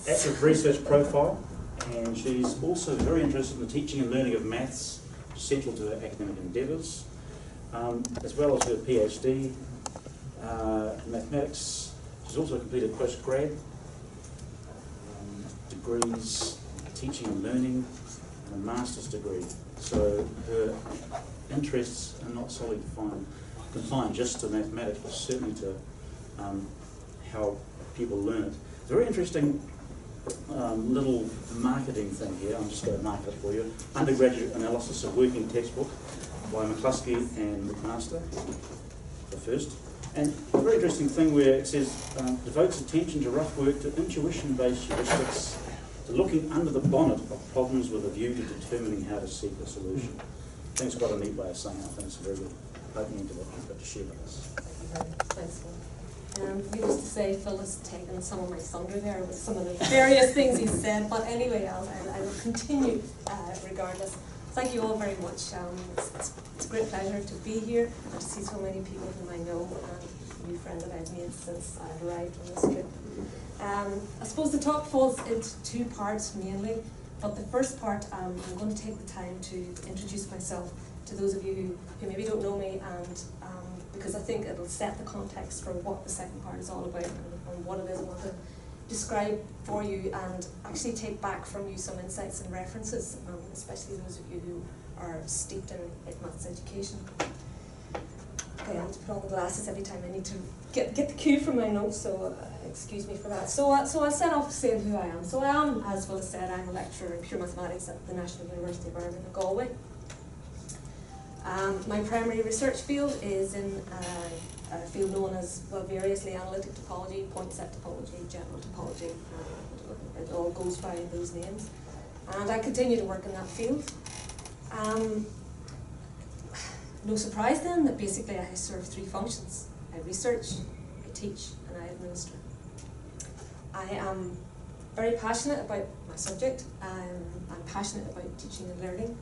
active research profile, and she's also very interested in the teaching and learning of maths, central to her academic endeavours, as well as her PhD in mathematics. She's also completed postgrad degrees in teaching and learning, and a master's degree. So her interests are not solely confined just to mathematics, but certainly to how people learn it. It's a very interesting little marketing thing here. I'm just going to market it for you. Undergraduate Analysis of Working Textbook by McCluskey and McMaster, the first. And a very interesting thing where it says, devotes attention to rough work, to intuition-based heuristics, to looking under the bonnet of problems with a view to determining how to seek a solution. I think it's quite a neat way of saying it. I think it's a very good opening to what you've got to share with us. Thanks, Phil. Needless to say, Phil has taken some of my thunder there with some of the various things he said, but anyway, I will continue regardless. Thank you all very much. It's a great pleasure to be here and to see so many people whom I know and a new friend that I've made since I've arrived on this trip. I suppose the talk falls into two parts mainly, but the first part I'm going to take the time to introduce myself to those of you who maybe don't know me, and because I think it'll set the context for what the second part is all about and what it is I want to describe for you, and actually take back from you some insights and references, especially those of you who are steeped in maths education. Okay, I have to put on the glasses every time I need to get the cue from my notes, so excuse me for that. So I'll set off saying who I am. So I am, as Will has said, I'm a lecturer in pure mathematics at the National University of Ireland in Galway. My primary research field is in a field known as, well, variously analytic topology, point set topology, general topology. It all goes by those names. And I continue to work in that field. No surprise then that basically I serve three functions. I research, I teach, and I administer. I am very passionate about my subject. I'm passionate about teaching and learning.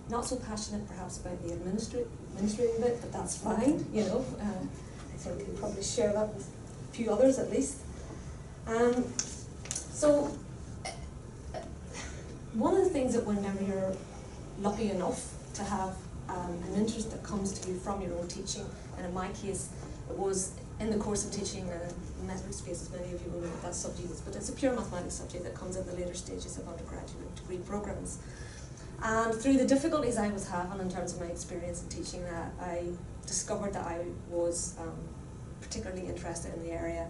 Not so passionate perhaps about the administrating bit, but that's fine, you know. I think you probably share that with a few others at least. So one of the things that whenever you're lucky enough to have an interest that comes to you from your own teaching, and in my case it was in the course of teaching method space, as many of you will know what that subject is, but it's a pure mathematics subject that comes in the later stages of undergraduate degree programs. And through the difficulties I was having in terms of my experience in teaching, I discovered that I was particularly interested in the area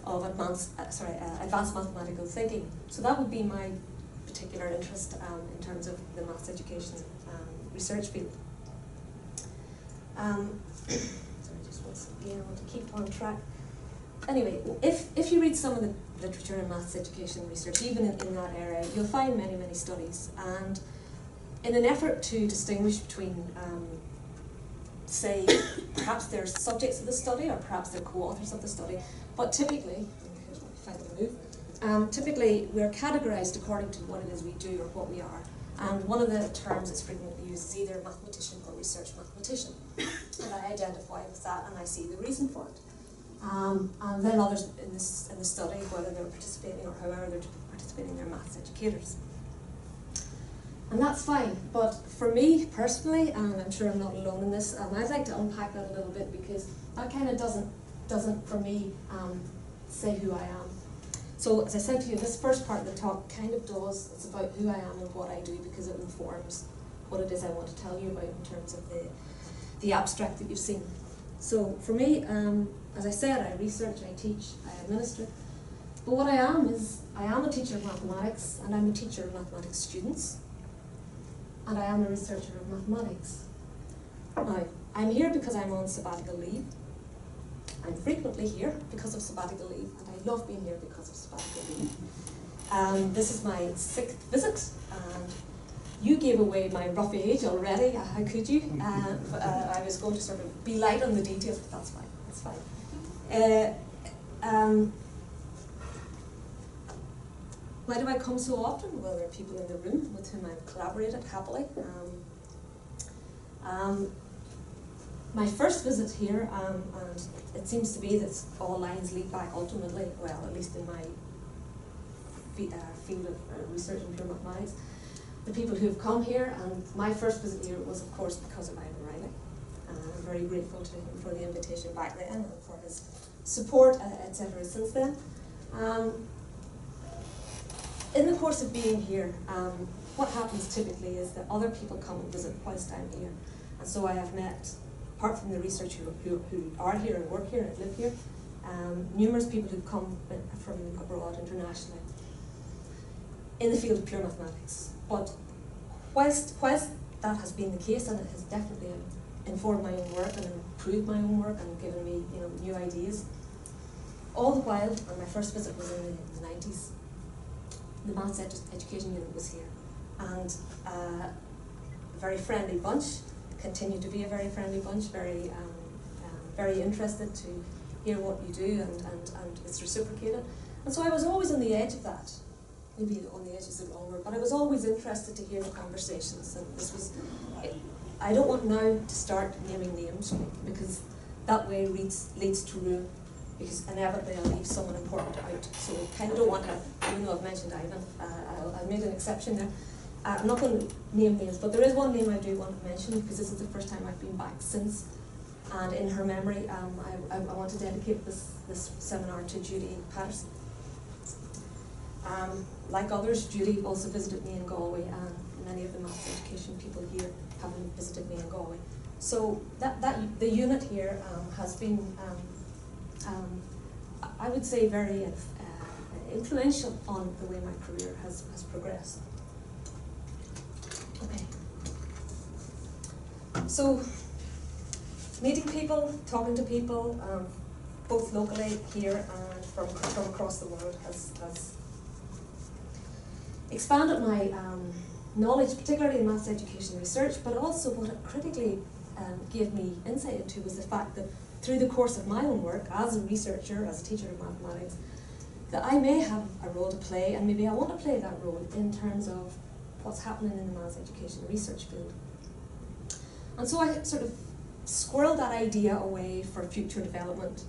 of advanced mathematical thinking. So that would be my particular interest in terms of the maths education research field. Sorry, just once again, I want to keep on track. Anyway, if you read some of the literature in maths education research, even in that area, you'll find many, many studies. And in an effort to distinguish between, say, perhaps they're subjects of the study or perhaps they're co-authors of the study, but typically, typically we're categorized according to what it is we do or what we are. And one of the terms that's frequently used is either mathematician or research mathematician. And I identify with that and I see the reason for it. And then others in the study, whether they're participating or however they're participating, they're maths educators. And that's fine, but for me personally, and I'm sure I'm not alone in this, I'd like to unpack that a little bit because that kind of doesn't for me say who I am. So as I said to you, this first part of the talk kind of does, it's about who I am and what I do because it informs what it is I want to tell you about in terms of the abstract that you've seen. So for me, as I said, I research, I teach, I administer. But what I am is, I am a teacher of mathematics and I'm a teacher of mathematics students. And I am a researcher of mathematics. Now, I'm here because I'm on sabbatical leave. I'm frequently here because of sabbatical leave, and I love being here because of sabbatical leave. This is my 6th visit, and you gave away my rough age already. How could you? I was going to sort of be light on the details, but that's fine. That's fine. Why do I come so often? Well, there are people in the room with whom I've collaborated happily. My first visit here, and it seems to be that all lines lead back ultimately, well, at least in my field of research in pure mathematics, the people who have come here, and my first visit here was, of course, because of Ivan Riley. I'm very grateful to him for the invitation back then and for his support, etc. since then. In the course of being here, what happens typically is that other people come and visit whilst I'm here. And so I have met, apart from the researchers who are here and work here and live here, numerous people who've come from abroad internationally in the field of pure mathematics. But whilst that has been the case, and it has definitely informed my own work and improved my own work and given me new ideas, all the while, and my first visit was in the 90s, the maths education unit was here. And a very friendly bunch, continued to be a very friendly bunch, very interested to hear what you do, and it's reciprocated. And so I was always on the edge of that. Maybe on the edge is the wrong word, but I was always interested to hear the conversations. And this was, I don't want now to start naming names, because that way leads to ruin, because inevitably I'll leave someone important out. So I kind of don't want to, even though I've mentioned Ivan, I've made an exception there. I'm not going to name names, but there is one name I do want to mention, because this is the first time I've been back since. And in her memory, I want to dedicate this seminar to Judy Patterson. Like others, Judy also visited me in Galway, and many of the maths education people here haven't visited me in Galway. So the unit here has been, I would say, very influential on the way my career has progressed. Okay. So, meeting people, talking to people, both locally here and from across the world, has expanded my knowledge, particularly in maths education research, but also what it critically gave me insight into was the fact that through the course of my own work as a researcher, as a teacher of mathematics, that I may have a role to play, and maybe I want to play that role in terms of what's happening in the maths education research field. And so I sort of squirreled that idea away for future development.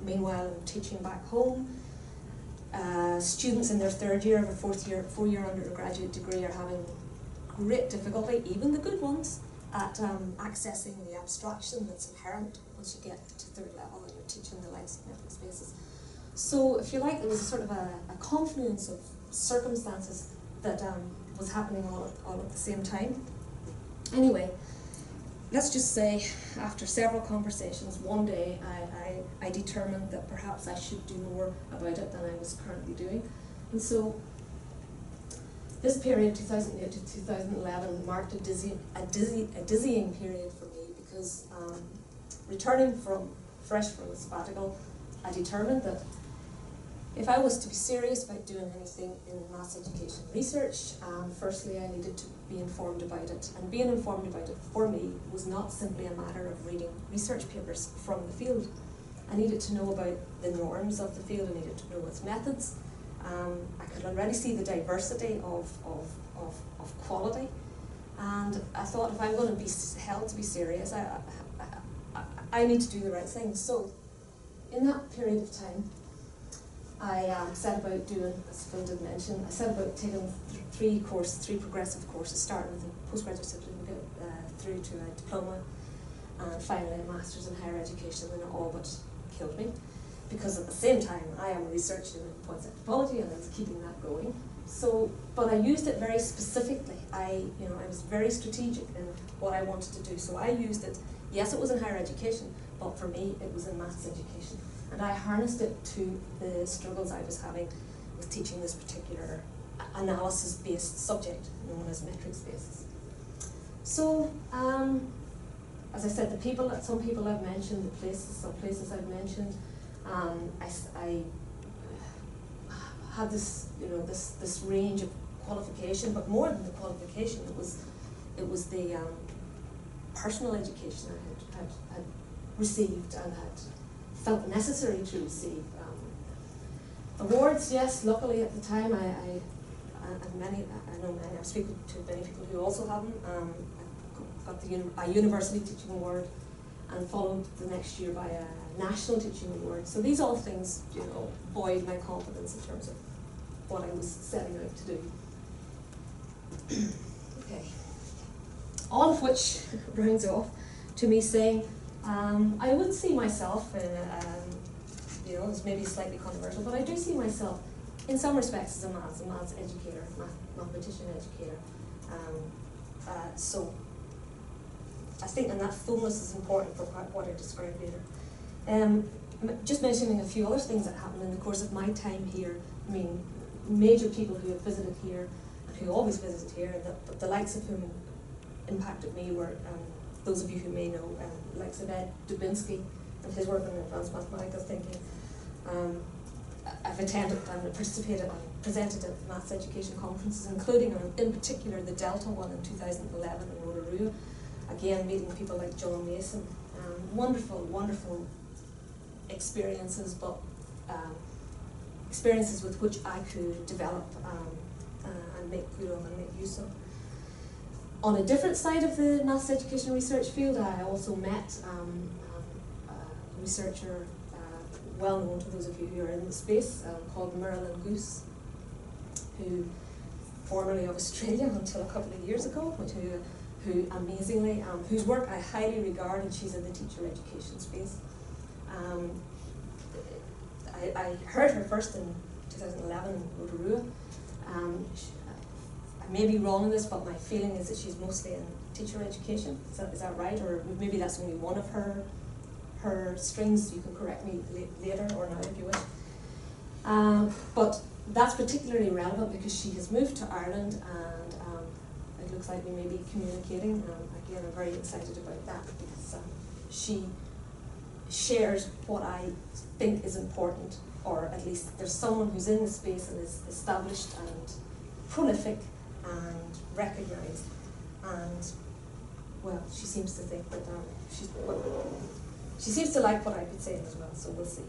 Meanwhile, I'm teaching back home. Students in their third year of a four-year undergraduate degree are having great difficulty, even the good ones, at accessing the abstraction that's inherent once you get to third level and you're teaching the light significant spaces. So, if you like, there was a sort of a confluence of circumstances that was happening all at the same time. Anyway, let's just say, after several conversations, one day I determined that perhaps I should do more about it than I was currently doing. And so this period, 2008 to 2011, marked a dizzying period for me, because returning fresh from the sabbatical, I determined that if I was to be serious about doing anything in maths education research, firstly I needed to be informed about it. And being informed about it for me was not simply a matter of reading research papers from the field. I needed to know about the norms of the field, I needed to know its methods. I could already see the diversity of quality. And I thought, if I'm going to be held to be serious, I need to do the right thing. So in that period of time, I set about doing, as Phil did mention, I set about taking three progressive courses, starting with a postgraduate certificate through to a diploma, and finally a master's in higher education, and it all but killed me. Because at the same time, I am researching in point set topology, and I was keeping that going. So, but I used it very specifically. I was very strategic in what I wanted to do. So I used it. Yes, it was in higher education, but for me, it was in maths education. And I harnessed it to the struggles I was having with teaching this particular analysis-based subject, known as metrics-based. So, as I said, some people I've mentioned, some places I've mentioned. I had this, this range of qualification, but more than the qualification, it was the personal education I had received and had felt necessary to receive. Awards, yes, luckily at the time, I know I'm speaking to many people who also have them. I got a university teaching award, and followed the next year by a national teaching award. So these all things, buoyed my confidence in terms of what I was setting out to do. Okay. All of which rounds off to me saying, I would see myself in, you know, it's maybe slightly controversial, but I do see myself in some respects as a maths educator, mathematician educator. So I think, and that fullness is important for what I described later. Just mentioning a few other things that happened in the course of my time here. I mean, major people who have visited here and who always visited here, and the likes of whom impacted me were those of you who may know, likes of Ed Dubinsky and his work on advanced mathematical thinking. I've attended and participated and presented at maths education conferences, including in particular the Delta one in 2011 in Rotorua. Again, meeting people like John Mason. Wonderful, wonderful experiences, but experiences with which I could develop and make good on and make use of. On a different side of the maths education research field, I also met a researcher well known to those of you who are in the space, called Marilyn Goose, who formerly of Australia until a couple of years ago, who amazingly, whose work I highly regard, and she's in the teacher education space. I heard her first in 2011 in Rotorua. I may be wrong in this, but my feeling is that she's mostly in teacher education. Is that right? Or maybe that's only one of her strings. You can correct me later or now if you wish. But that's particularly relevant because she has moved to Ireland, and it looks like we may be communicating. Again, I'm very excited about that because she shares what I think is important, or at least there's someone who's in the space and is established and prolific and recognised, and well, she seems to think that she seems to like what I've been saying as well, so we'll see.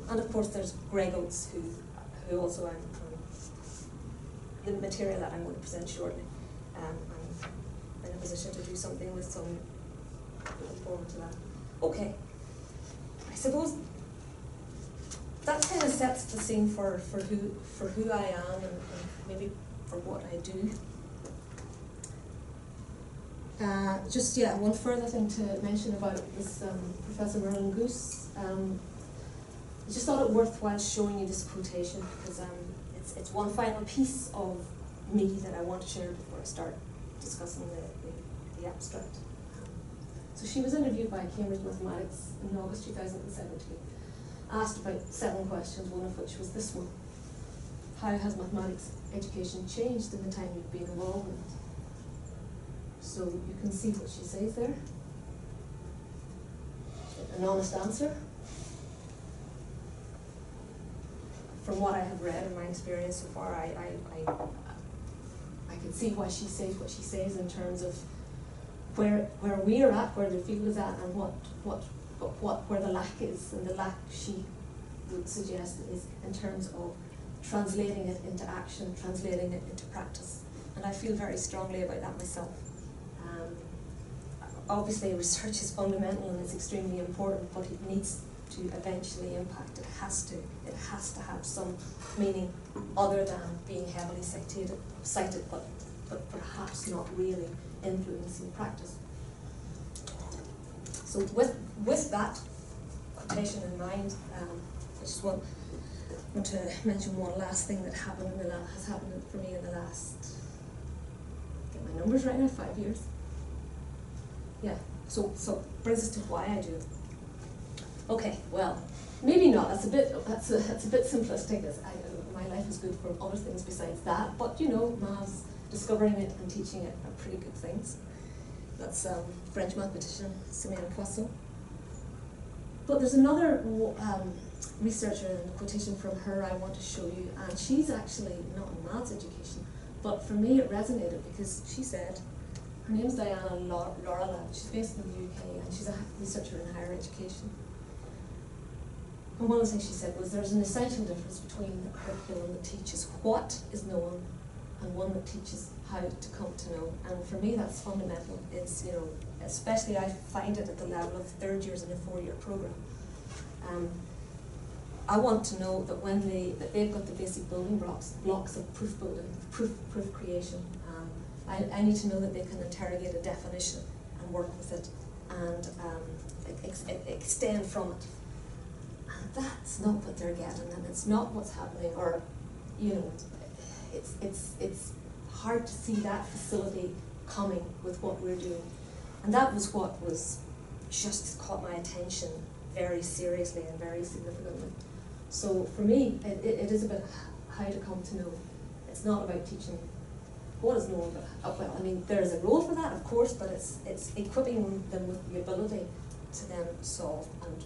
And of course there's Greg Oates, who also the material that I'm going to present shortly. I'm in a position to do something with, so I'm looking forward to that. Okay, I suppose that kind of sets the scene for who I am and maybe for what I do. Just one further thing to mention about this Professor Marilyn Goose. I just thought it worthwhile showing you this quotation because it's one final piece of me that I want to share before I start discussing the abstract. So she was interviewed by Cambridge Mathematics in August 2017, asked about 7 questions, one of which was this one: how has mathematics education changed in the time you've been involved in it? So you can see what she says there. An honest answer. From what I have read and my experience so far, I can see why she says what she says in terms of where we are at, where the field is at, and where the lack is. And the lack, she would suggest, is in terms of translating it into action, translating it into practice. And I feel very strongly about that myself. Obviously research is fundamental and it's extremely important, but it needs to eventually impact. It has to have some meaning other than being heavily cited, but perhaps not really influencing practice. So with that quotation in mind, I just want to mention one last thing that has happened for me in the last, get my numbers right now, 5 years. Yeah, so brings us to why I do it. Okay, well, maybe not. That's a bit simplistic. My life is good for other things besides that. But you know, maths, discovering it and teaching it are pretty good things. That's French mathematician Poisson. But there's another researcher and a quotation from her I want to show you, and she's actually not in maths education, but for me it resonated because she said, her name's Diana Lorela, she's based in the UK, and she's a researcher in higher education. And one of the things she said was there's an essential difference between a curriculum that teaches what is known and one that teaches how to come to know. And for me that's fundamental. It's, you know, especially I find it at the level of 3rd years in a 4-year program. I want to know that when they've got the basic building blocks of proof building, proof creation. I need to know that they can interrogate a definition and work with it and extend from it. And that's not what they're getting, and it's not what's happening. Or, you know, it's hard to see that facility coming with what we're doing, and that was what was just caught my attention very seriously and very significantly. So for me, it is about how to come to know. It's not about teaching what is known, but well, I mean, there is a role for that, of course, but it's equipping them with the ability to then solve and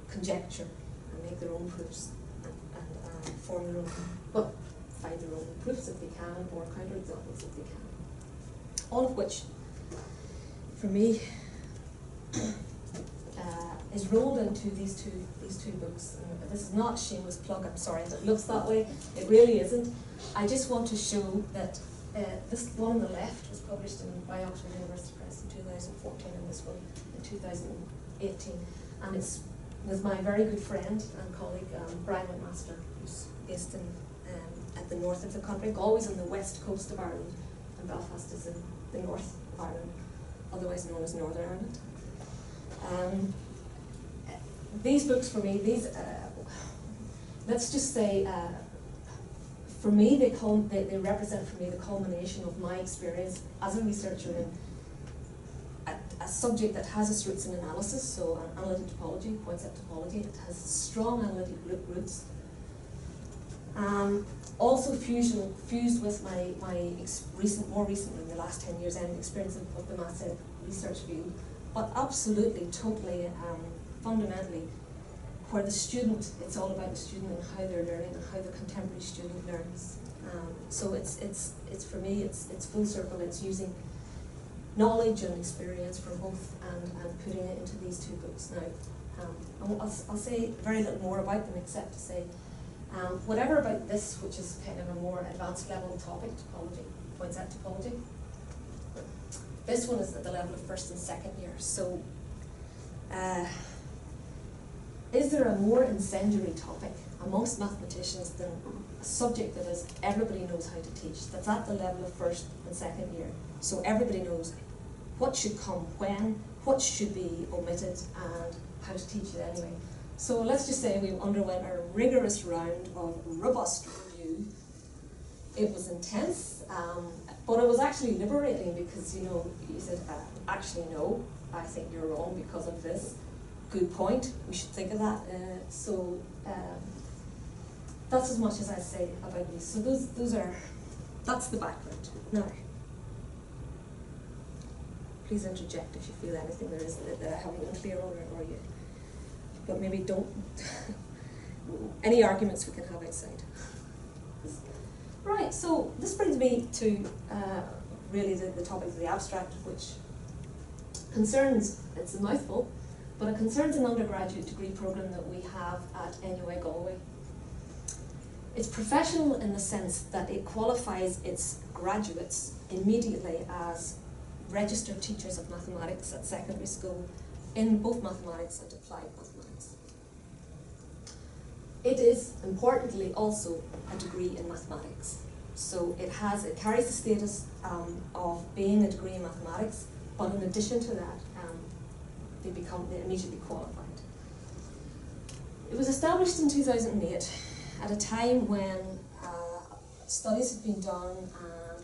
conjecture and make their own proofs and form their own, but find their own proofs if they can, or counterexamples if they can. All of which, for me, is rolled into these two books. And this is not a shameless plug, I'm sorry that it looks that way, it really isn't. I just want to show that this one on the left was published by Oxford University Press in 2014, and this one in 2018. And it's with my very good friend and colleague, Brian McMaster, who's based at the north of the country. Galway's on the west coast of Ireland, and Belfast is in the north of Ireland, otherwise known as Northern Ireland. These books for me, let's just say, for me, they represent for me the culmination of my experience as a researcher in a subject that has its roots in analysis, so analytic topology, concept topology. It has strong analytic roots. Also fused with my more recently, in the last 10 years, experience of the maths ed research field, but absolutely, totally, fundamentally, where the student, it's all about the student and how they're learning and how the contemporary student learns. So it's for me, it's full circle. It's using knowledge and experience from both and putting it into these two books now. I'll say very little more about them except to say, whatever about this, which is kind of a more advanced level topic, topology, concept topology. This one is at the level of first and second year. So, is there a more incendiary topic amongst mathematicians than a subject that is everybody knows how to teach, that's at the level of first and second year? So everybody knows what should come when, what should be omitted, and how to teach it anyway. So let's just say we underwent a rigorous round of robust review. It was intense, but it was actually liberating because, you know, you said, actually no, I think you're wrong because of this. Good point, we should think of that. That's as much as I say about these. So that's the background. Now, please interject if you feel anything there is that I haven't been clear on, or you, but maybe don't. Any arguments we can have outside. Right, so this brings me to really the topic of the abstract, which concerns, it's a mouthful, but it concerns an undergraduate degree program that we have at NUI Galway. It's professional in the sense that it qualifies its graduates immediately as registered teachers of mathematics at secondary school in both mathematics and applied mathematics. It is, importantly, also a degree in mathematics. So it carries the status of being a degree in mathematics, but in addition to that, they immediately qualified. It was established in 2008 at a time when studies had been done and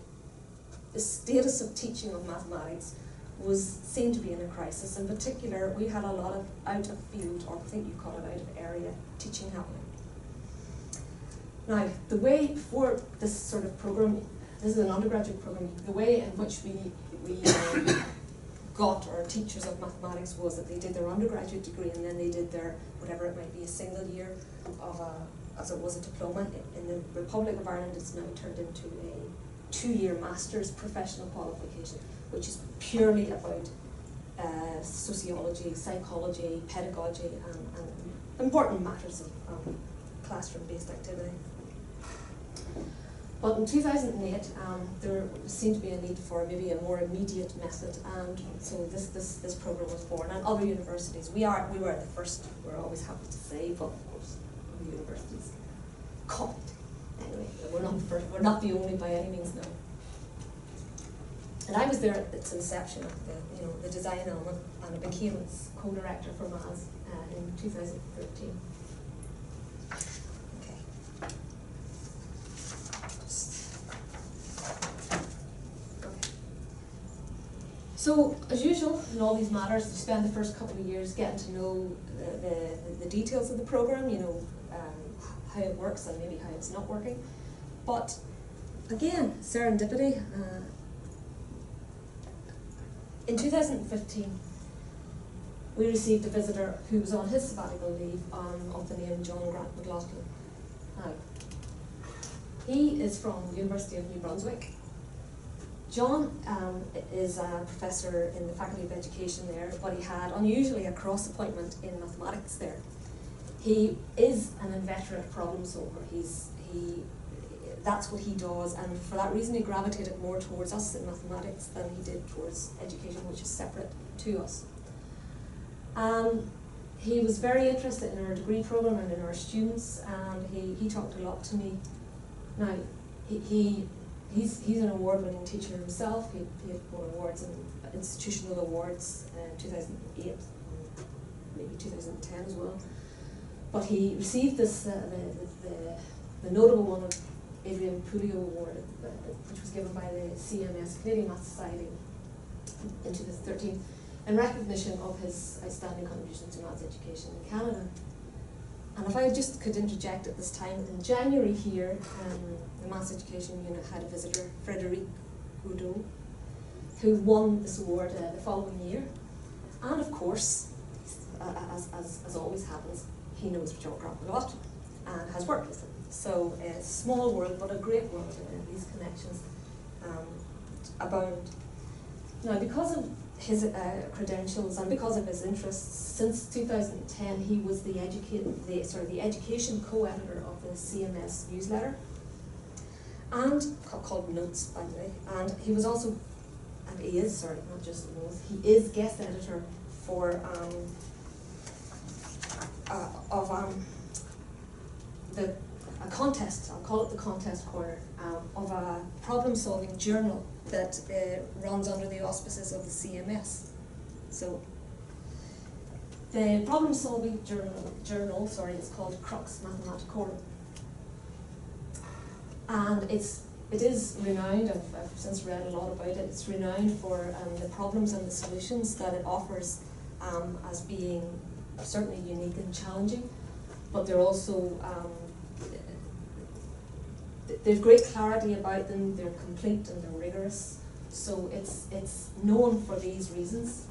the status of teaching of mathematics was seen to be in a crisis. In particular, we had a lot of out of field, or I think you call it out of area, teaching happening. Now, the way before this sort of program, this is an undergraduate program, the way in which we got our teachers of mathematics was that they did their undergraduate degree and then they did their, whatever it might be, a single year of as it was a diploma. In the Republic of Ireland, it's now turned into a 2-year master's professional qualification, which is purely about sociology, psychology, pedagogy, and important matters of classroom-based activity. But in 2008, there seemed to be a need for maybe a more immediate method, and so this program was born. And other universities, we were the first. We're always happy to say, but of course of the university's caught it. Anyway, we're not the only by any means now. And I was there at its inception of the design element, and I became its co-director for MAS in 2013. Okay. So, as usual, in all these matters, we spend the first couple of years getting to know the details of the programme, how it works and maybe how it's not working. But, again, serendipity. In 2015, we received a visitor who was on his sabbatical leave of the name John McCluskey. Now, he is from the University of New Brunswick. John is a professor in the Faculty of Education there, but he had unusually a cross appointment in mathematics there. He is an inveterate problem solver. That's what he does, and for that reason he gravitated more towards us in mathematics than he did towards education, which is separate to us. He was very interested in our degree programme and in our students, and he talked a lot to me. Now, he's an award-winning teacher himself. He had won awards and institutional awards in 2008, maybe 2010 as well. But he received this the notable one of Adrian Pulio Award, which was given by the CMS, Canadian Math Society, in 2013, in recognition of his outstanding contributions to maths education in Canada. And if I just could interject at this time, in January here, the Maths Education Unit had a visitor, Frédéric Goudot, who won this award the following year. And of course, as always happens, he knows John a lot and has worked with him. So a small world, but a great world, these connections abound. Now, because of his credentials and because of his interests, since 2010 he was the education co-editor of the CMS newsletter, and called Notes, by the way. And he was also, and he is, sorry, not just Notes, he is guest editor for a contest, I'll call it the contest corner, of a problem-solving journal that runs under the auspices of the CMS. So the problem-solving journal is called Crux Mathematicorum, and it is renowned. I've since read a lot about it. It's renowned for the problems and the solutions that it offers as being certainly unique and challenging, but they're also there's great clarity about them, they're complete and they're rigorous. So it's known for these reasons,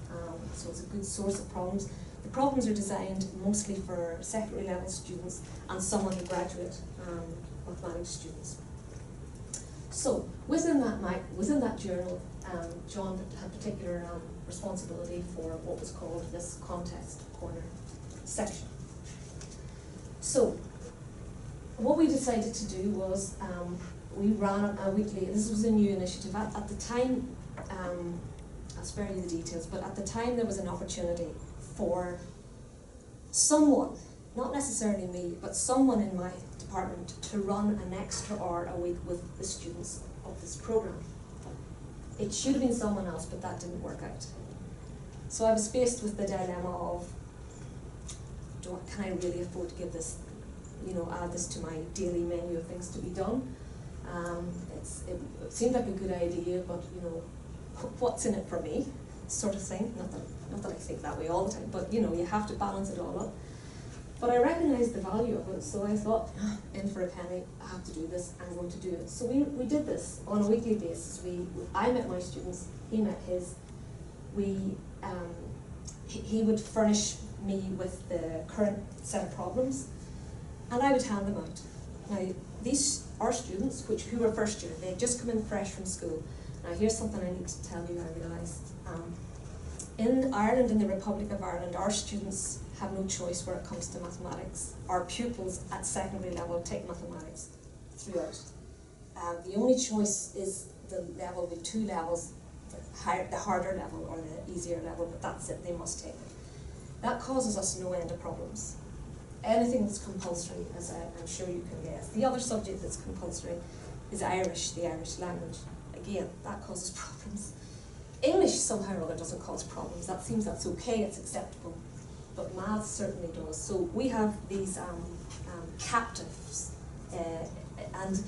so it's a good source of problems. The problems are designed mostly for secondary level students and some undergraduate mathematics students. So within that journal, John had particular responsibility for what was called this contest corner section. So what we decided to do was we ran a weekly, this was a new initiative. At the time, I'll spare you the details, but at the time there was an opportunity for someone, not necessarily me, but someone in my department to run an extra hour a week with the students of this programme. It should have been someone else, but that didn't work out. So I was faced with the dilemma of, can I really afford to give this, add this to my daily menu of things to be done? It seemed like a good idea, but what's in it for me, sort of thing. Not that I think that way all the time, but you have to balance it all up. But I recognised the value of it, so I thought, in for a penny, I have to do this, I'm going to do it. So we did this on a weekly basis. I met my students, he met his. He would furnish me with the current set of problems, and I would hand them out. Now, our students, who were first year, they had just come in fresh from school. Now, here's something I need to tell you, I realised. In Ireland, in the Republic of Ireland, our students have no choice where it comes to mathematics. Our pupils at secondary level take mathematics throughout. The only choice is the level, the two levels, the harder level or the easier level, but that's it, they must take it. That causes us no end of problems. anything that's compulsory, as I'm sure you can guess. The other subject that's compulsory is Irish, the Irish language. Again, that causes problems. English somehow or other doesn't cause problems. That seems that's okay, it's acceptable. But maths certainly does. So we have these captives, and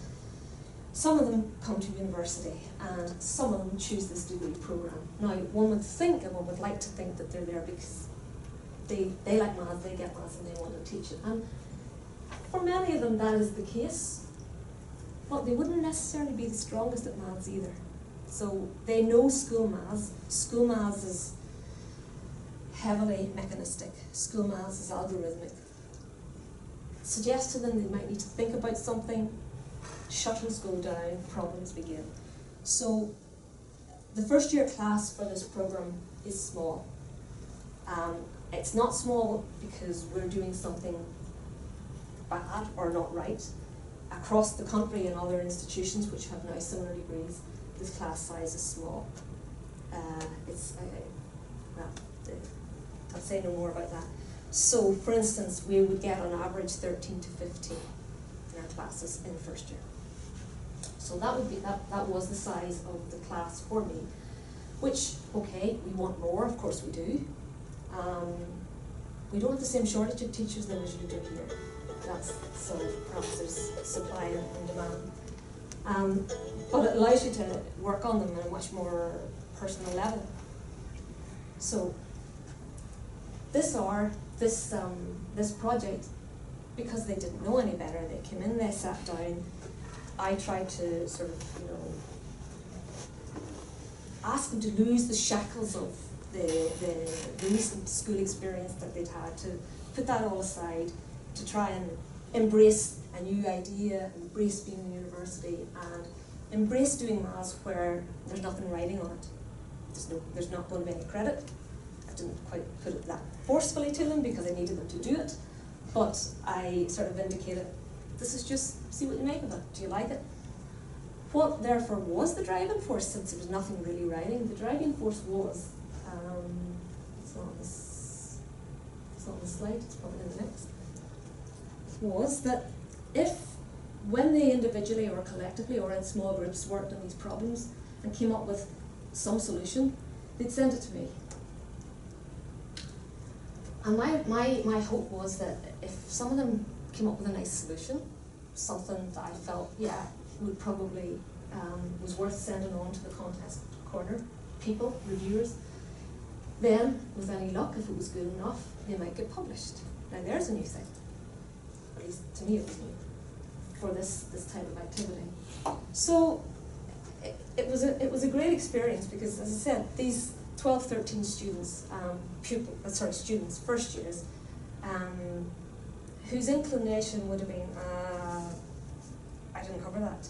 some of them come to university, and some of them choose this degree program. Now, one would think, and one would like to think, that they're there because they like maths, they get maths, and they want to teach it. And for many of them, that is the case. But they wouldn't necessarily be the strongest at maths either. So they know school maths. School maths is heavily mechanistic. School maths is algorithmic. Suggest to them they might need to think about something, shuttles go down, problems begin. So the first year class for this program is small. It's not small because we're doing something bad or not right. Across the country in other institutions which have now similar degrees, this class size is small. I'll say no more about that. So, for instance, we would get on average 13 to 15 in our classes in the first year. So that would be that was the size of the class for me. Which, okay, we want more, of course we do. We don't have the same shortage of teachers then as you do here. That's so perhaps there's supply and demand. But it allows you to work on them at a much more personal level. So this project, because they didn't know any better, they came in, they sat down. I tried to sort of, ask them to lose the shackles of the recent school experience that they'd had, to put that all aside, to try and embrace a new idea, embrace being in university, and embrace doing maths where there's nothing writing on it. There's not going to be any credit. I didn't quite put it that forcefully to them because I needed them to do it, but I sort of indicated, this is just, see what you make of it. Do you like it? What therefore was the driving force, since there was nothing really writing? The driving force was, it's not on the slide, it's probably in the next, was that when they individually or collectively or in small groups worked on these problems and came up with some solution, they'd send it to me. And my hope was that if some of them came up with a nice solution, something that I felt, would probably, was worth sending on to the contest corner, people, reviewers, then, with any luck, if it was good enough, they might get published. Now there's a new thing. At least to me it was new, for this type of activity. So it was a great experience because, as I said, these 12, 13 students, students, first years, whose inclination would have been, I didn't cover that,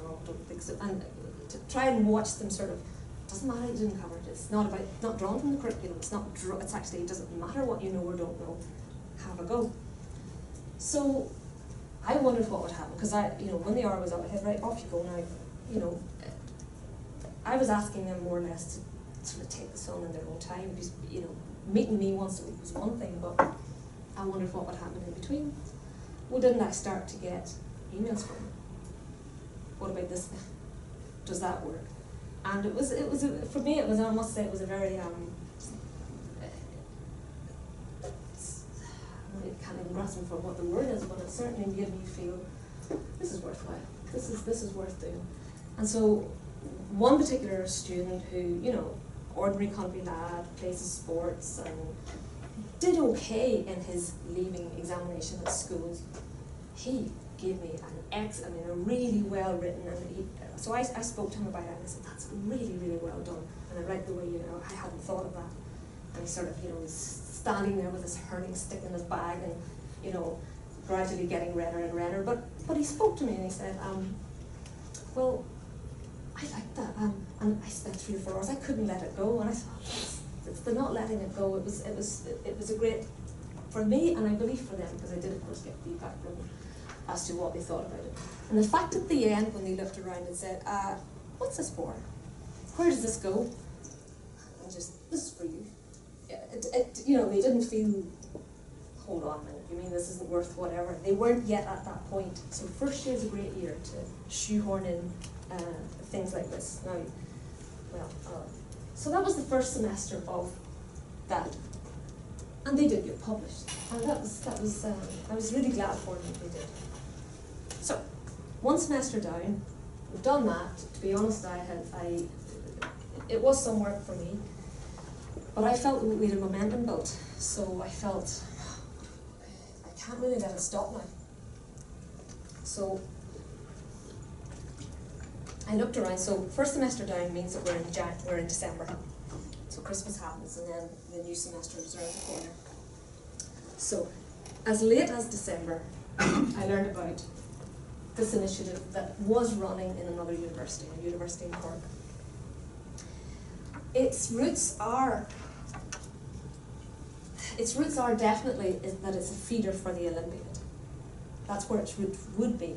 no, don't think so, and to try and watch them sort of, doesn't matter, you didn't cover it, it's not drawn from the curriculum, it's actually, it doesn't matter what you know or don't know, have a go. So I wondered what would happen, because when the hour was up, I said, right, off you go now, I was asking them more or less to sort of take this on in their own time, because, meeting me once a week was one thing, but I wondered what would happen in between. Well, didn't I start to get emails from them? What about this? Does that work? And for me, I must say, it was a very, I can't even grasp for what the word is, but it certainly made me feel, this is worthwhile, this is worth doing. And so, one particular student who, ordinary country lad, plays sports, and did okay in his leaving examination at school, he gave me a really well written, and so I spoke to him about it, and I said, that's really, really well done, and I liked the way, I hadn't thought of that, and he sort of, was standing there with his hurling stick in his bag, and, gradually getting redder and redder, but he spoke to me, and he said, well, I liked that, and I spent 3 or 4 hours, I couldn't let it go, and I thought, it's the not letting it go, it was a great, for me, and I believe for them, because I did, of course, get feedback from them as to what they thought about it. And the fact at the end, when they looked around and said, what's this for? Where does this go? And just, this is for you. They didn't feel hold on a minute, you mean this isn't worth whatever? They weren't yet at that point. So first year is a great year to shoehorn in things like this. Now, well, so that was the first semester of that. And they did get published. And that was I was really glad for them that they did. So, one semester down, we've done that. To be honest, it was some work for me. But I felt we had a momentum built. So I felt, I can't really let it stop now. So I looked around. So first semester down means that we're in December. So Christmas happens, and then the new semester is around the corner. So as late as December, I learned about this initiative that was running in another university, a university in Cork. Its roots are definitely that it's a feeder for the Olympiad. That's where its root would be.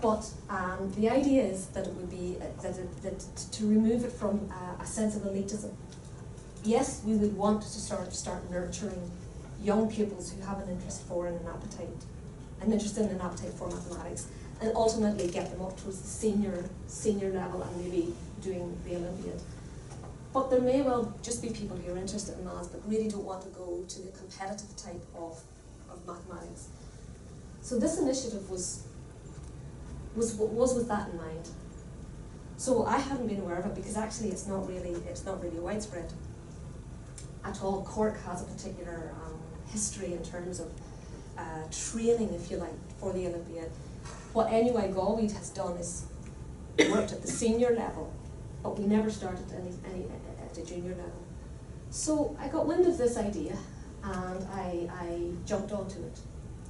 But the idea is that it would be that to remove it from a sense of elitism. Yes, we would want to start nurturing young pupils who have an interest for and an interest in an appetite for mathematics, and ultimately get them up towards the senior level and maybe doing the Olympiad. But there may well just be people who are interested in maths but really don't want to go to the competitive type of mathematics. So this initiative was with that in mind. So I hadn't been aware of it because actually it's not really widespread at all. Cork has a particular history in terms of training, if you like, for the Olympiad. What NUI Galway has done is worked at the senior level, but we never started any at the junior level. So I got wind of this idea and I jumped onto it.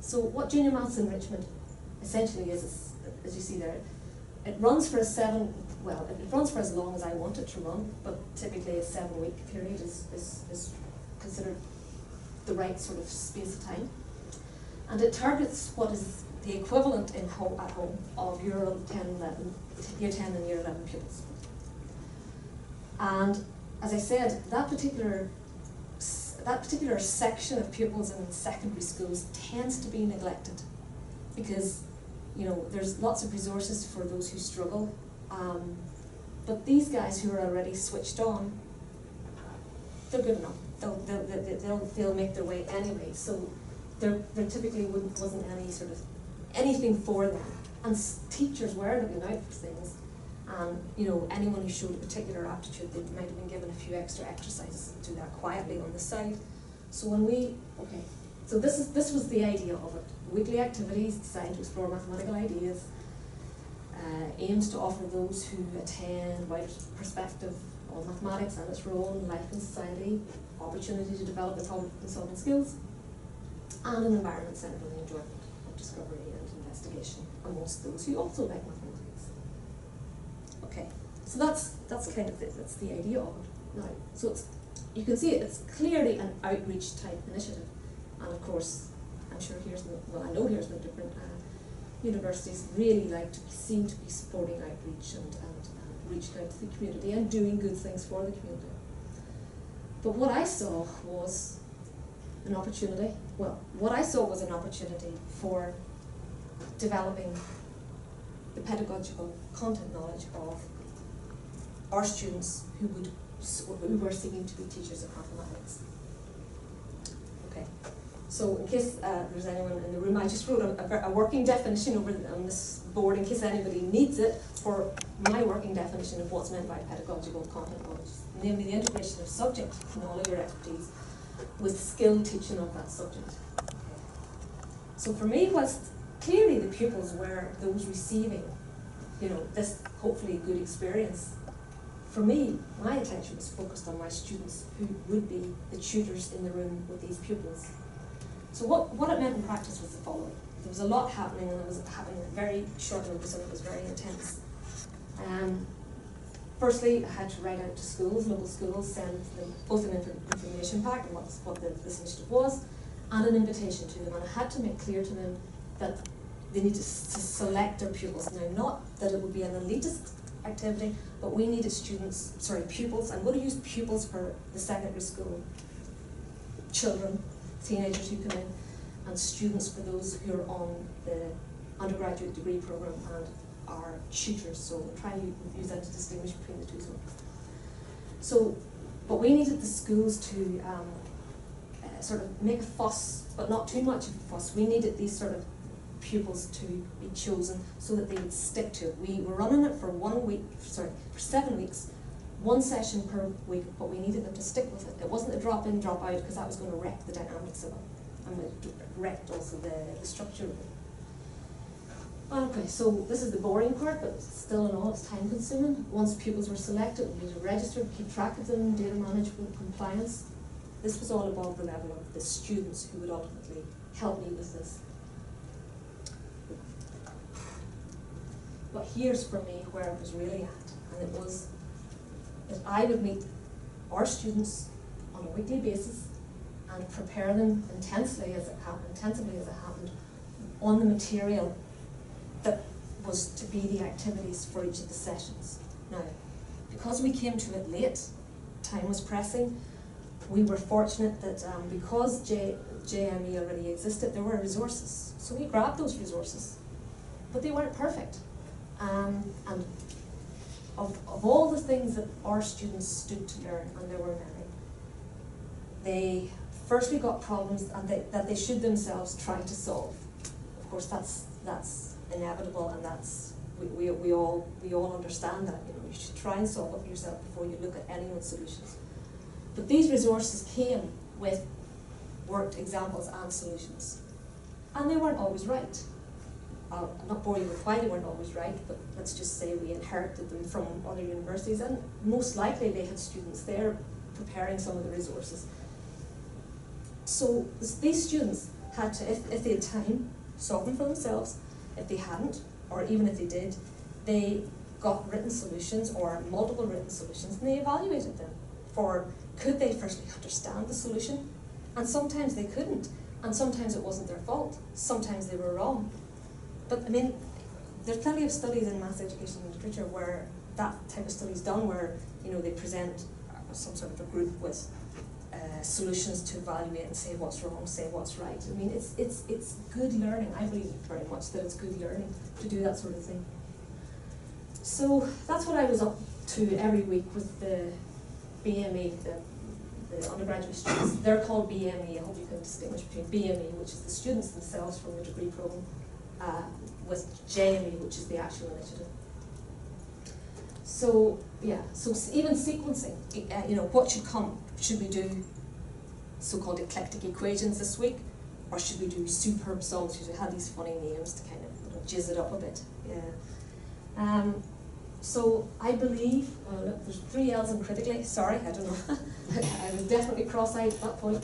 So what junior maths enrichment essentially is, as you see there, it runs for it runs for as long as I want it to run, but typically a 7-week period is considered the right sort of space of time. And it targets what is the equivalent at home of year 10 and year 11 pupils. And as I said, that particular section of pupils in secondary schools tends to be neglected because, you know, there's lots of resources for those who struggle, but these guys who are already switched on, they're good enough. They'll make their way anyway. So there typically wasn't any sort of anything for them, and teachers were looking out for things. You know, anyone who showed a particular aptitude, they might have been given a few extra exercises to do that quietly on the side. So so this was the idea of it. Weekly activities designed to explore mathematical ideas, aims to offer those who attend a wider perspective on mathematics and its role in life and society, opportunity to develop their problem-solving skills, and an environment centered on the enjoyment of discovery and investigation amongst those who also like mathematics. Okay, so that's kind of that's the idea of it. Now, so you can see it's clearly an outreach type initiative, and of course, I'm sure I know here's no different. Universities really like to be seen to be supporting outreach and reaching out to the community and doing good things for the community. But what I saw was an opportunity. Well, what I saw was an opportunity for developing the pedagogical content knowledge of our students who were seeking to be teachers of mathematics. Okay. So in case there's anyone in the room, I just wrote a working definition over on this board in case anybody needs it for my working definition of what's meant by pedagogical content knowledge, namely the integration of subject knowledge or expertise with skilled teaching of that subject. Okay. So for me, whilst clearly the pupils were those receiving, you know, this hopefully good experience, for me, my attention was focused on my students who would be the tutors in the room with these pupils. So what it meant in practice was the following. There was a lot happening, and it was happening at very short notice, and it was very intense. Firstly, I had to write out to schools, local schools, send them both an information pack and what this initiative was, and an invitation to them. And I had to make clear to them that they needed to select their pupils. Now, not that it would be an elitist activity, but we needed pupils. I'm going to use pupils for the secondary school children teenagers who come in, and students for those who are on the undergraduate degree programme and are tutors. So we'll try and use that to distinguish between the two. So, but we needed the schools to sort of make a fuss, but not too much of a fuss. We needed these sort of pupils to be chosen so that they would stick to it. We were running it for 7 weeks, one session per week, but we needed them to stick with it. It wasn't a drop in, drop out, because that was going to wreck the dynamics of it, and it wrecked also the structure of it. Okay, so this is the boring part, but still in all, it's time consuming. Once pupils were selected, we need to register, keep track of them, data management, compliance. This was all above the level of the students who would ultimately help me with this. But here's for me where it was really at, and it was that I would meet our students on a weekly basis and prepare them intensively as it happened, on the material that was to be the activities for each of the sessions. Now, because we came to it late, time was pressing, we were fortunate that because JME already existed, there were resources. So we grabbed those resources, but they weren't perfect. And of all the things that our students stood to learn, and there were many, they firstly got problems and that they should themselves try to solve. Of course, that's inevitable, and that's we all understand that. You know, you should try and solve it for yourself before you look at anyone's solutions. But these resources came with worked examples and solutions, and they weren't always right. I'll not bore you with why they weren't always right, but let's just say we inherited them from other universities, and most likely they had students there preparing some of the resources. So these students had to, if they had time, solve them for themselves. If they hadn't, or even if they did, they got written solutions or multiple written solutions, and they evaluated them for, could they firstly understand the solution? And sometimes they couldn't, and sometimes it wasn't their fault, sometimes they were wrong. But I mean, there's plenty of studies in maths education and literature where that type of study is done, where, you know, they present some sort of a group with solutions to evaluate and say what's wrong, say what's right. I mean, it's good learning. I believe very much that it's good learning to do that sort of thing. So that's what I was up to every week with the BME, the undergraduate students. They're called BME. I hope you can distinguish between BME, which is the students themselves from the degree program, with JME, which is the actual initiative. So yeah, so even sequencing, you know, what should come? Should we do so-called eclectic equations this week, or should we do superb songs? Because we had these funny names to kind of, you know, jizz it up a bit. Yeah. So I believe, look, there's 3 L's in critically. Sorry, I don't know. I was definitely cross-eyed at that point.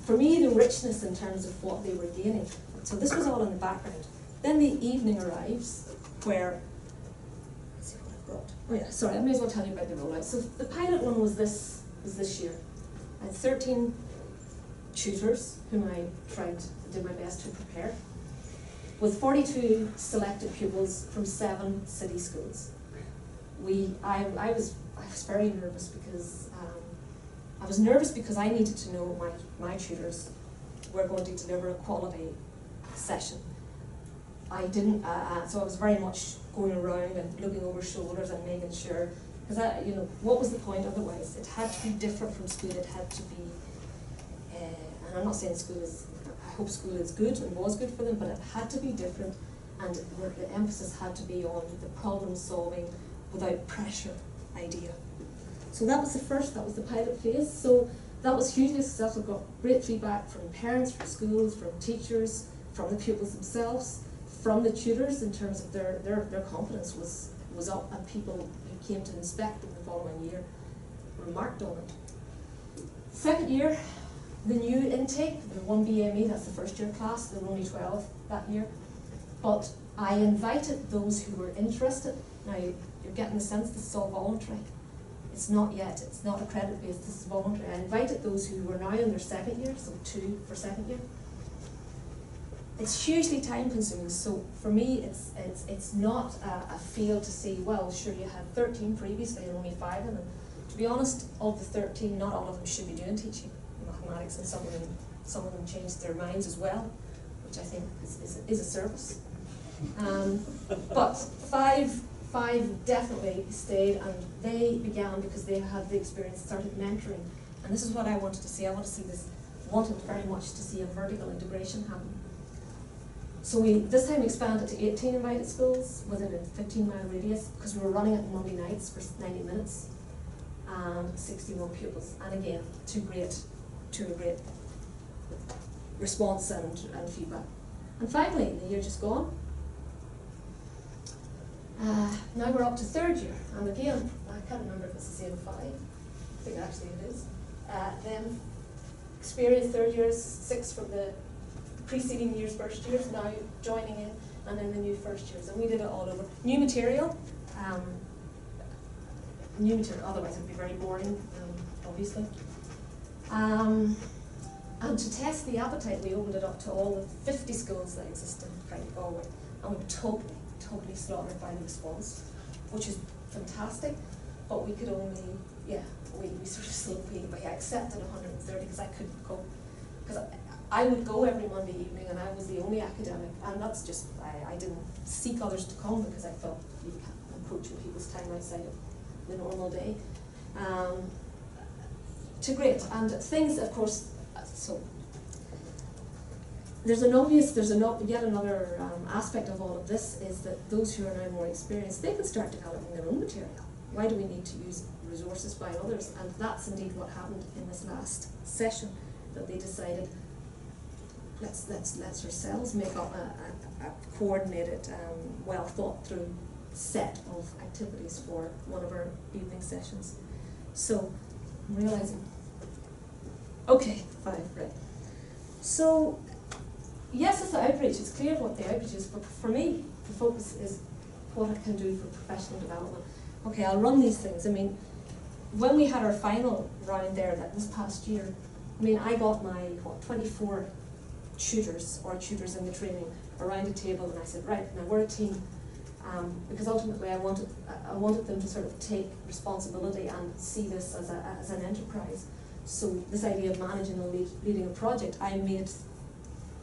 For me, the richness in terms of what they were gaining. So this was all in the background. Then the evening arrives, where, let's see what I've brought. Oh yeah, sorry, I may as well tell you about the rollout. So the pilot one was this year. I had 13 tutors whom I did my best to prepare, with 42 selected pupils from 7 city schools. I was very nervous because I needed to know my tutors were going to deliver a quality session. I didn't, so I was very much going around and looking over shoulders and making sure, because you know, what was the point otherwise? It had to be different from school. It had to be, and I'm not saying I hope school is good and was good for them, but it had to be different, and the emphasis had to be on the problem solving without pressure idea. So that was the pilot phase. So that was hugely successful. Got great feedback from parents, from schools, from teachers, from the pupils themselves, from the tutors, in terms of their confidence was up, and people who came to inspect them the following year remarked on it. Second year, the new intake, the 1 BME, that's the first year class, there were only 12 that year. But I invited those who were interested. Now, you're getting the sense this is all voluntary. It's not yet, it's not accredited based, this is voluntary. I invited those who were now in their second year, so 2 for second year. It's hugely time consuming, so for me it's not a field to say, well, sure, you had 13 previously and only 5 of them. to be honest, of the 13, not all of them should be doing teaching mathematics, and some of them changed their minds as well, which I think is a service. But five definitely stayed, and they began because they had the experience, started mentoring, and this is what I wanted to see. I wanted very much to see a vertical integration happen. So we this time expanded to 18 invited schools within a 15-mile radius, because we were running it Monday nights for 90 minutes, and 61 pupils, and again, to a great response and feedback. And finally, the year just gone, now we're up to third year, and again, I can't remember if it's the same 5, I think actually it is. Then experienced third years, 6 from the preceding year's first years, now joining in, and then the new first years, and we did it all over. New material, otherwise it would be very boring, obviously. And to test the appetite, we opened it up to all the 50 schools that exist in NUI Galway, and we were totally slaughtered by the response, which is fantastic, but we could only, we sort of slowly, but I accepted 130 because I couldn't cope. Because I would go every Monday evening, and I was the only academic, and that's just, I didn't seek others to come because I felt you can't encroach on people's time outside of the normal day. To great, and things, of course, so yet another aspect of all of this is that those who are now more experienced, they can start developing their own material. Why do we need to use resources by others? And that's indeed what happened in this last session, that they decided, let's ourselves make up a coordinated, well thought through set of activities for one of our evening sessions. So I'm realizing, okay, 5, right. So yes, it's the outreach, it's clear what the outreach is, but for me, the focus is what I can do for professional development. Okay, I'll run these things. I mean, when we had our final round there this past year, I mean, I got my, 24 tutors in the training around a table, and I said, right, now we're a team, because ultimately I wanted them to sort of take responsibility and see this as an enterprise. So this idea of managing and leading a project, I made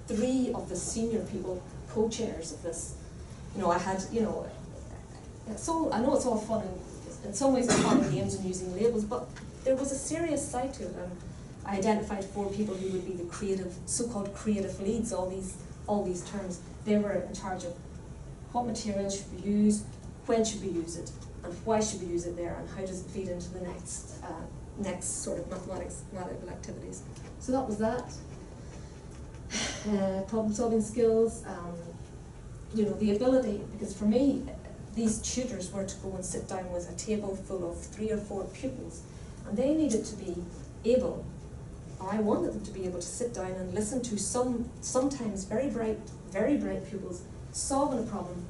3 of the senior people co-chairs of this. I had, so I know it's all fun, and in some ways it's fun and games and using labels, but there was a serious side to it, and I identified 4 people who would be the creative, so-called creative leads, all these terms. They were in charge of what material should we use, when should we use it, and why should we use it there, and how does it feed into the next sort of mathematical activities. So that was that. Problem-solving skills, the ability, because for me, these tutors were to go and sit down with a table full of 3 or 4 pupils, and they needed to be able, or I wanted them to be able to sit down and listen to sometimes very bright pupils solving a problem,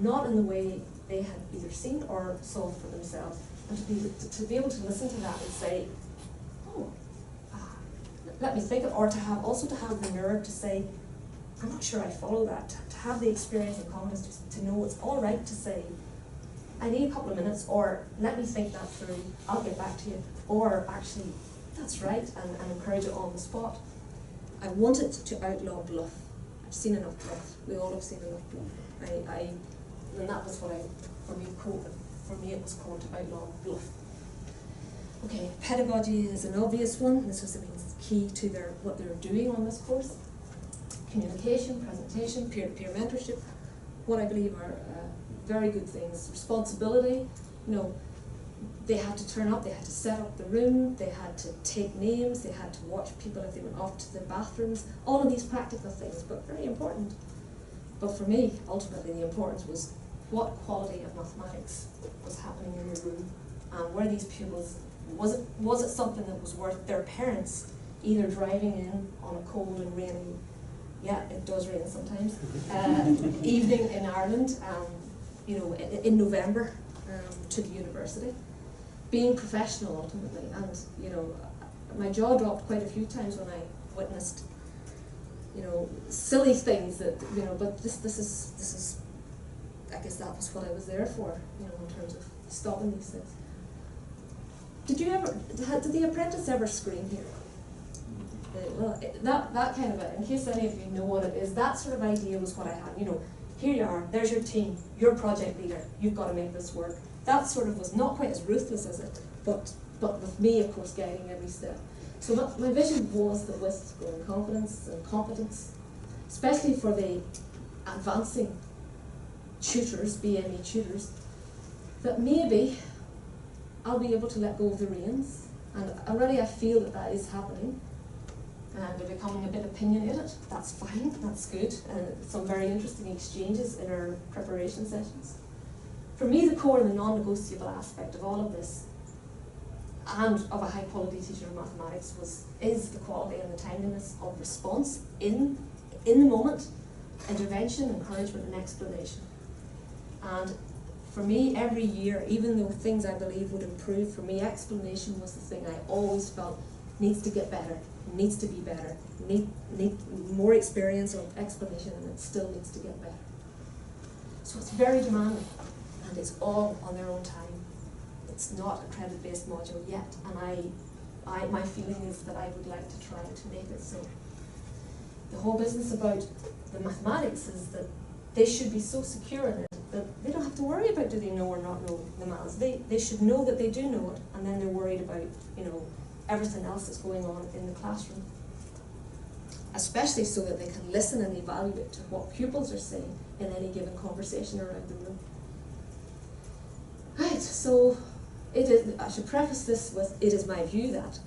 not in the way they had either seen or solved for themselves, and to be able to listen to that and say, oh, let me think, or to have the nerve to say, I'm not sure I follow that, to have the experience and confidence to know it's all right to say, I need a couple of minutes, or let me think that through, I'll get back to you, or actually, that's right, and encourage it on the spot. I wanted to outlaw bluff. I've seen enough bluff. We all have seen enough bluff. And that was what for me it was called to outlaw bluff. Okay, pedagogy is an obvious one. This was key to what they're doing on this course. Communication, presentation, peer-to-peer mentorship, what I believe are very good things. Responsibility, they had to turn up, they had to set up the room, they had to take names, they had to watch people if they went off to the bathrooms, all of these practical things, but very important. But for me, ultimately, the importance was what quality of mathematics was happening in the room, and were these pupils, was it something that was worth their parents either driving in on a cold and rainy, yeah, it does rain sometimes, evening in Ireland, in November, to the university, being professional ultimately, and my jaw dropped quite a few times when I witnessed, silly things that but this is, I guess that was what I was there for, in terms of stopping these things. did the apprentice ever scream here? Well, that kind of a, in case any of you know what it is, that sort of idea was what I had. You know, here you are, there's your team, you're project leader, you've got to make this work. That sort of was not quite as ruthless as it, but with me, of course, guiding every step. So my vision was that with growing confidence and competence, especially for the advancing tutors, BME tutors, that maybe I'll be able to let go of the reins. And already I feel that is happening. And they're becoming a bit opinionated. That's fine, that's good. And some very interesting exchanges in our preparation sessions. For me, the core and the non-negotiable aspect of all of this, and of a high quality teacher of mathematics, is the quality and the timeliness of response in the moment, intervention, encouragement and explanation. And for me, every year, even though things I believe would improve, for me explanation was the thing I always felt needs to get better, needs to be better, need more experience of explanation, and it still needs to get better. So it's very demanding, and it's all on their own time. It's not a credit-based module yet, and my feeling is that I would like to try to make it so. The whole business about the mathematics is that they should be so secure in it that they don't have to worry about do they know or not know the maths. They should know that they do know it, and then they're worried about, you know, everything else that's going on in the classroom. Especially so that they can listen and evaluate to what pupils are saying in any given conversation around the room. Right, so I should preface this with, it is my view that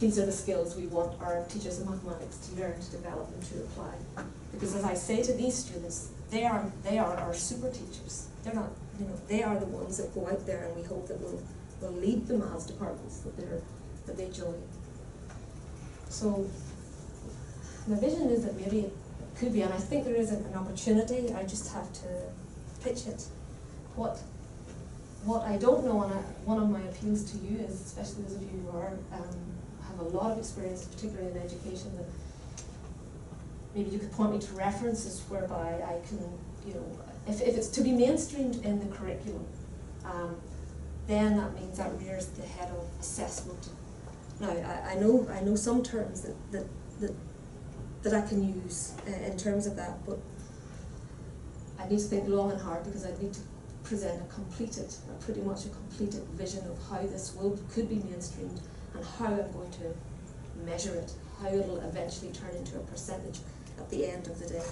these are the skills we want our teachers of mathematics to learn, to develop and to apply. Because as I say to these students, they are our super teachers. They're not, you know, they are the ones that go out there, and we hope that will lead the maths departments that they join. So my vision is that maybe it could be, and I think there is an opportunity, I just have to pitch it. What I don't know, and one of my appeals to you is, especially those of you who have a lot of experience, particularly in education, that maybe you could point me to references whereby I can, you know, if it's to be mainstreamed in the curriculum, then that means that rears the head of assessment. Now, I know some terms that I can use in terms of that, but I need to think long and hard, because I need to present pretty much a completed vision of how this could be mainstreamed, and how I'm going to measure it, how it'll eventually turn into a percentage at the end of the day.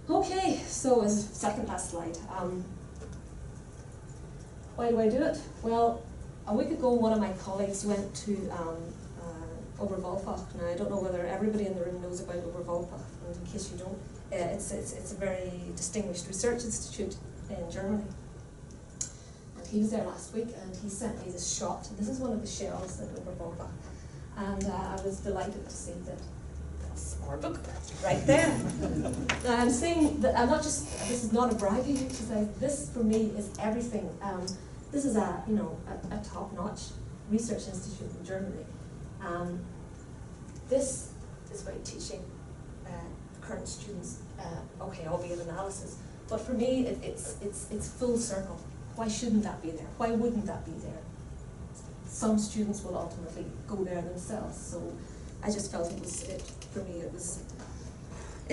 Okay, so as second last slide. Why do I do it? Well, a week ago one of my colleagues went to Oberwolfach. Now, I don't know whether everybody in the room knows about Oberwolfach, and in case you don't, it's a very distinguished research institute in Germany. And he was there last week, and he sent me this shot. This is one of the shells at Oberwolfach, and I was delighted to see that that's our book right there. Now, I'm saying that this is not a bragging exercise. This for me is everything. This is a top-notch research institute in Germany. This is about teaching current students, albeit analysis. But for me, it's full circle. Why shouldn't that be there? Why wouldn't that be there? Some students will ultimately go there themselves. So I just felt it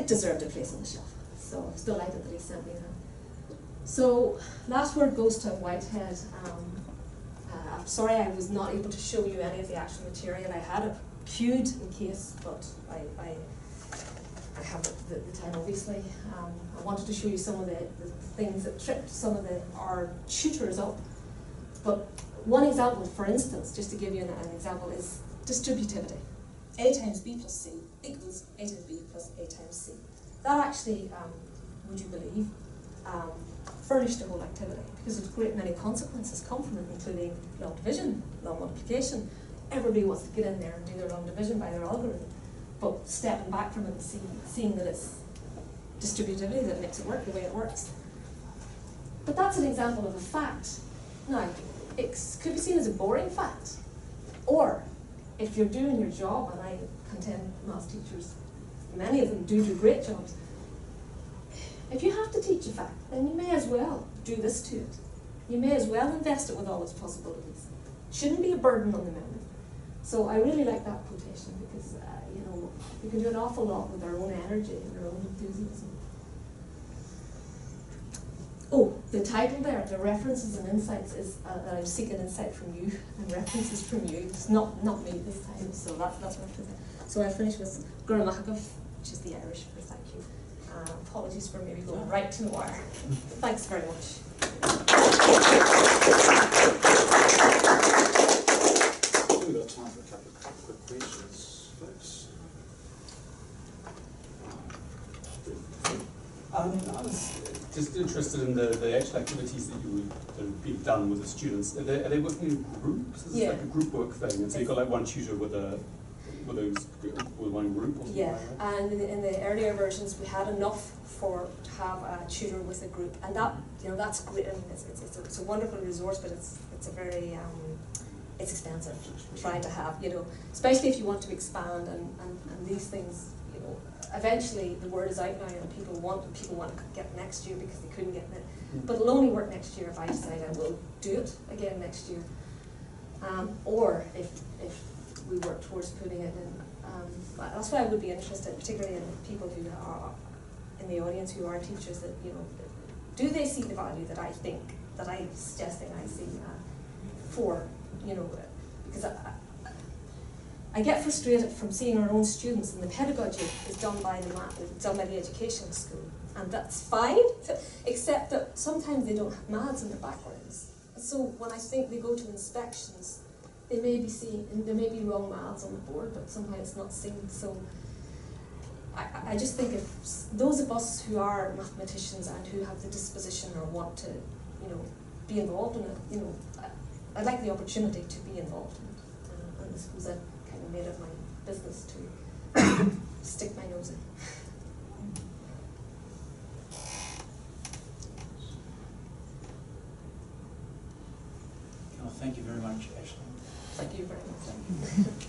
deserved a place on the shelf. So I was delighted that he sent me that. So last word goes to Whitehead. I'm sorry I was not able to show you any of the actual material. I had it queued in case, but I have the time, obviously. I wanted to show you some of the things that tripped some of our tutors up. But one example, for instance, just to give you an example, is distributivity. A times B plus C equals A times B plus A times C. That actually, would you believe, furnished the whole activity, because a great many consequences come from it, including long division, long multiplication. Everybody wants to get in there and do their long division by their algorithm, but stepping back from it and seeing that it's distributivity that makes it work the way it works. But that's an example of a fact. Now, it could be seen as a boring fact, or if you're doing your job, and I contend maths teachers, many of them do great jobs, if you have to teach a fact, then you may as well do this to it. you may as well invest it with all its possibilities. Shouldn't be a burden on the memory. So I really like that quotation because, you know, we can do an awful lot with our own energy and our own enthusiasm. Oh, the title there, the references and insights, is that I'm seeking insight from you and references from you. It's not me this time, so that's what I'm saying. So I finish with Gurramachagov, which is the Irish for thank you. Apologies for maybe going right to the wire. Thanks very much. We've got time for a couple of quick questions, folks. I was just interested in the actual activities that are being done with the students. Are they working in groups? Is it like a group work thing? And so you've got like one tutor with one group or something Yeah, like that? and in the earlier versions we had enough to have a tutor with a group, and that, you know, that's great. I mean, it's a wonderful resource, but it's a very it's expensive trying to have, you know, especially if you want to expand and these things, you know, eventually the word is out now and people want to get next year because they couldn't get it. But it'll only work next year if I decide I will do it again next year, or if we work towards putting it in. That's why I would be interested, particularly in people who are in the audience who are teachers, that, you know, do they see the value that I'm suggesting I see for, you know, because I get frustrated from seeing our own students, and the pedagogy is done by the education school, and that's fine, except that sometimes they don't have maths in their backgrounds. So when I think they go to inspections, they may be seeing, and there may be wrong maths on the board, but somehow it's not seen. So I just think if those of us who are mathematicians and who have the disposition or want to, you know, be involved in it, you know, I'd like the opportunity to be involved in it. And I suppose I kind of made it my business to stick my nose in. Thank you very much, Aisling. Thank you very much.